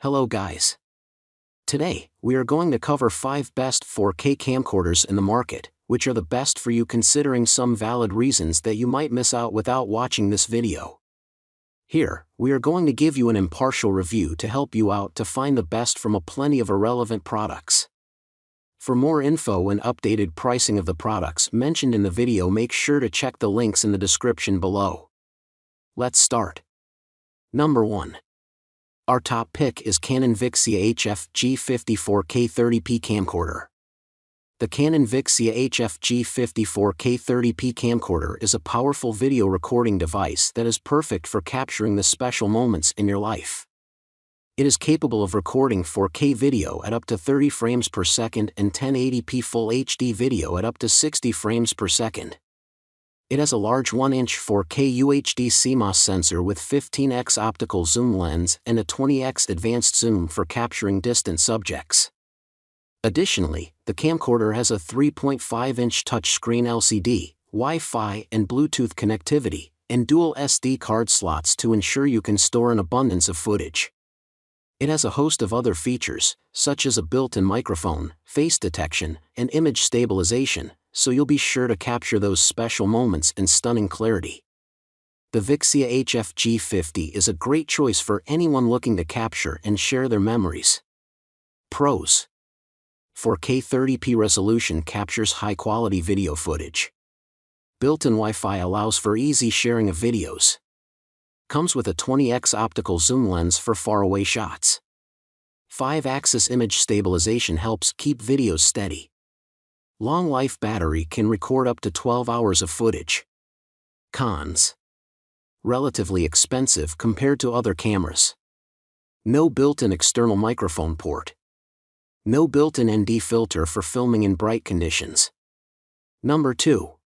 Hello guys. Today, we are going to cover 5 best 4K camcorders in the market, which are the best for you considering some valid reasons that you might miss out without watching this video. Here, we are going to give you an impartial review to help you out to find the best from a plenty of irrelevant products. For more info and updated pricing of the products mentioned in the video, make sure to check the links in the description below. Let's start. Number 1. Our top pick is Canon Vixia HF G50 4K 30p camcorder. The Canon Vixia HF G50 4K 30p camcorder is a powerful video recording device that is perfect for capturing the special moments in your life. It is capable of recording 4K video at up to 30 frames per second and 1080p Full HD video at up to 60 frames per second. It has a large 1-inch 4K UHD CMOS sensor with 15x optical zoom lens and a 20x advanced zoom for capturing distant subjects. Additionally, the camcorder has a 3.5-inch touchscreen LCD, Wi-Fi and Bluetooth connectivity, and dual SD card slots to ensure you can store an abundance of footage. It has a host of other features, such as a built-in microphone, face detection, and image stabilization, so you'll be sure to capture those special moments in stunning clarity. The Vixia HF G50 is a great choice for anyone looking to capture and share their memories. Pros: 4K 30p resolution captures high-quality video footage. Built-in Wi-Fi allows for easy sharing of videos. Comes with a 20x optical zoom lens for faraway shots. 5-axis image stabilization helps keep videos steady. Long life battery can record up to 12 hours of footage. Cons: relatively expensive compared to other cameras. No built-in external microphone port. No built-in ND filter for filming in bright conditions. Number 2.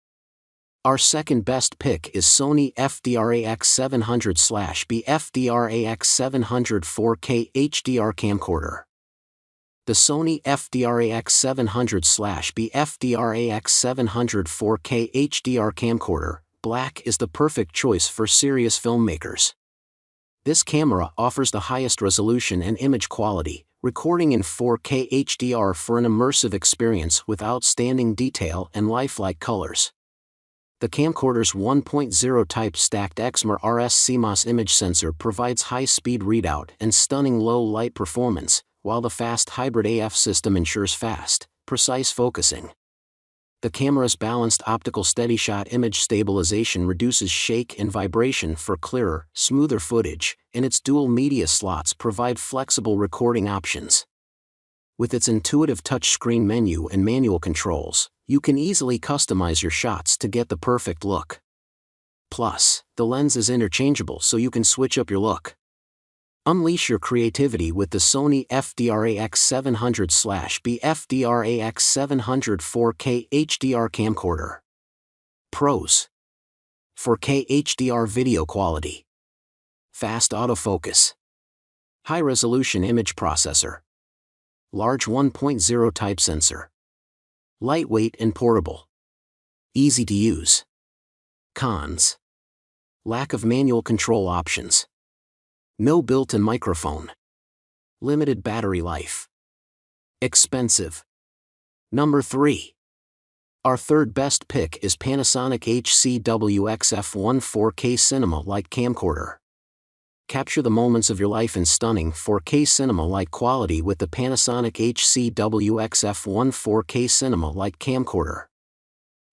Our second best pick is Sony FDR-AX700/B FDR-AX700 4K HDR Camcorder. The Sony FDR-AX700/B FDR-AX700 4K HDR Camcorder, Black is the perfect choice for serious filmmakers. This camera offers the highest resolution and image quality, recording in 4K HDR for an immersive experience with outstanding detail and lifelike colors. The camcorder's 1.0 type stacked exmor RS CMOS image sensor provides high-speed readout and stunning low-light performance, while the fast hybrid AF system ensures fast, precise focusing. The camera's balanced optical steady-shot image stabilization reduces shake and vibration for clearer, smoother footage, and its dual media slots provide flexible recording options. With its intuitive touchscreen menu and manual controls, you can easily customize your shots to get the perfect look. Plus, the lens is interchangeable so you can switch up your look. Unleash your creativity with the Sony FDR-AX700/B FDR-AX700 4K HDR Camcorder. Pros: 4K HDR video quality. Fast autofocus. High-resolution image processor. Large 1.0 type sensor. Lightweight and portable. Easy to use. Cons: lack of manual control options. No built-in microphone. Limited battery life. Expensive. Number 3. Our third best pick is Panasonic HC WXF1 4K cinema-like camcorder. Capture the moments of your life in stunning 4K cinema-like quality with the Panasonic HC WXF1 4K cinema-like camcorder.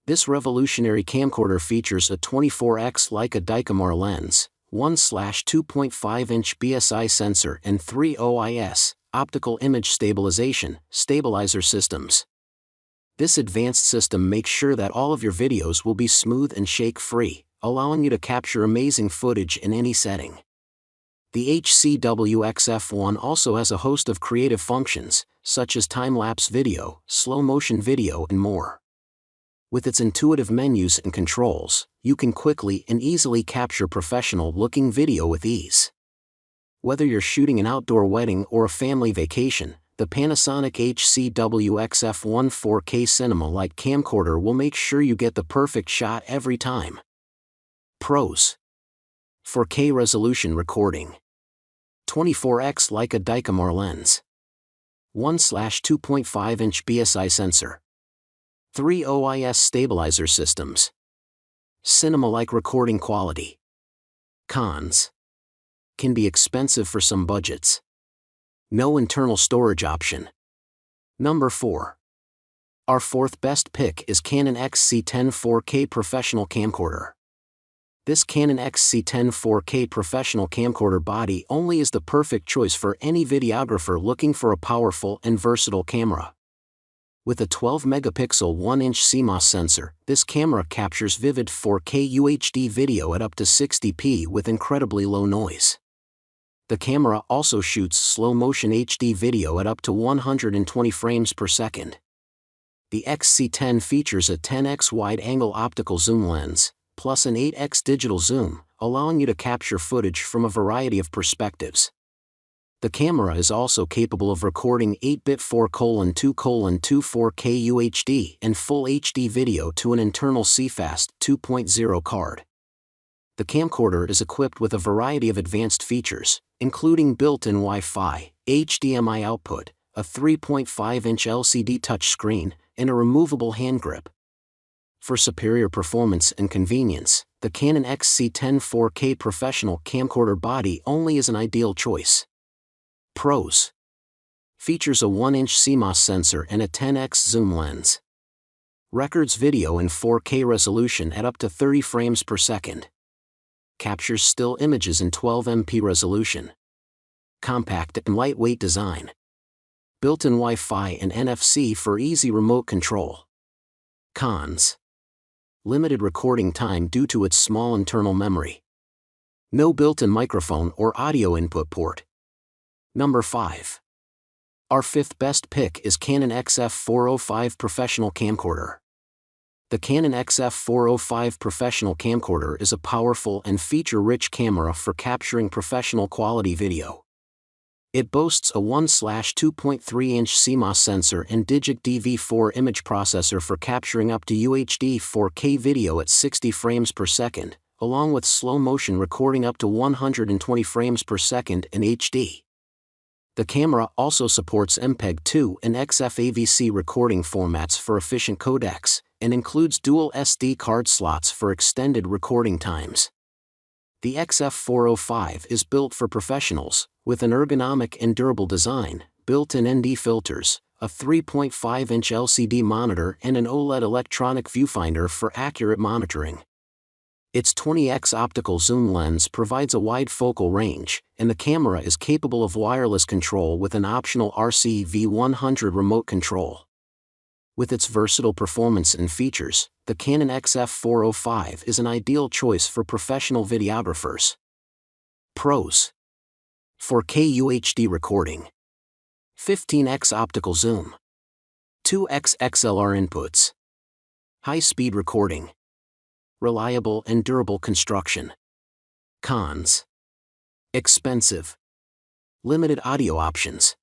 This revolutionary camcorder features a 24x Leica Dicamar lens, 1/2.5-inch BSI sensor and 3 OIS, optical image stabilizer systems. This advanced system makes sure that all of your videos will be smooth and shake-free, allowing you to capture amazing footage in any setting. The HC WXF1 also has a host of creative functions, such as time-lapse video, slow-motion video and more. With its intuitive menus and controls, you can quickly and easily capture professional-looking video with ease. Whether you're shooting an outdoor wedding or a family vacation, the Panasonic HC WXF1 4K cinema-like camcorder will make sure you get the perfect shot every time. Pros: 4K resolution recording. 24x Leica Dicamar lens. 1/2.5-inch BSI sensor. 3 OIS stabilizer systems. Cinema-like recording quality. Cons. Can be expensive for some budgets. No internal storage option. Number 4. Our fourth best pick is Canon XC10 4K Professional Camcorder. This Canon XC10 4K Professional Camcorder Body Only is the perfect choice for any videographer looking for a powerful and versatile camera. With a 12-megapixel 1-inch CMOS sensor, this camera captures vivid 4K UHD video at up to 60p with incredibly low noise. The camera also shoots slow-motion HD video at up to 120 frames per second. The XC10 features a 10x wide-angle optical zoom lens, plus an 8x digital zoom, allowing you to capture footage from a variety of perspectives. The camera is also capable of recording 8-bit 4:2:2 4K UHD and Full HD video to an internal CFast 2.0 card. The camcorder is equipped with a variety of advanced features, including built-in Wi-Fi, HDMI output, a 3.5-inch LCD touchscreen, and a removable hand grip. For superior performance and convenience, the Canon XC10 4K Professional Camcorder Body Only is an ideal choice. Pros. Features a 1-inch CMOS sensor and a 10x zoom lens. Records video in 4K resolution at up to 30 frames per second. Captures still images in 12MP resolution. Compact and lightweight design. Built-in Wi-Fi and NFC for easy remote control. Cons. Limited recording time due to its small internal memory. No built-in microphone or audio input port. Number 5. Our fifth best pick is Canon XF405 Professional Camcorder. The Canon XF405 Professional Camcorder is a powerful and feature-rich camera for capturing professional quality video. It boasts a 1/2.3-inch CMOS sensor and Digic DV4 image processor for capturing up to UHD 4K video at 60 frames per second, along with slow-motion recording up to 120 frames per second in HD. The camera also supports MPEG-2 and XFAVC recording formats for efficient codecs, and includes dual SD card slots for extended recording times. The XF405 is built for professionals, with an ergonomic and durable design, built-in ND filters, a 3.5-inch LCD monitor and an OLED electronic viewfinder for accurate monitoring. Its 20x optical zoom lens provides a wide focal range, and the camera is capable of wireless control with an optional RCV100 remote control. With its versatile performance and features, the Canon XF405 is an ideal choice for professional videographers. Pros. 4K UHD recording. 15x optical zoom. 2x XLR inputs. High-speed recording. Reliable and durable construction. Cons. Expensive. Limited audio options.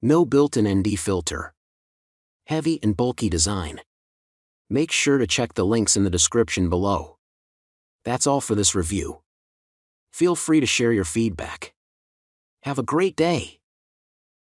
No built-in ND filter. Heavy and bulky design. Make sure to check the links in the description below. That's all for this review. Feel free to share your feedback. Have a great day.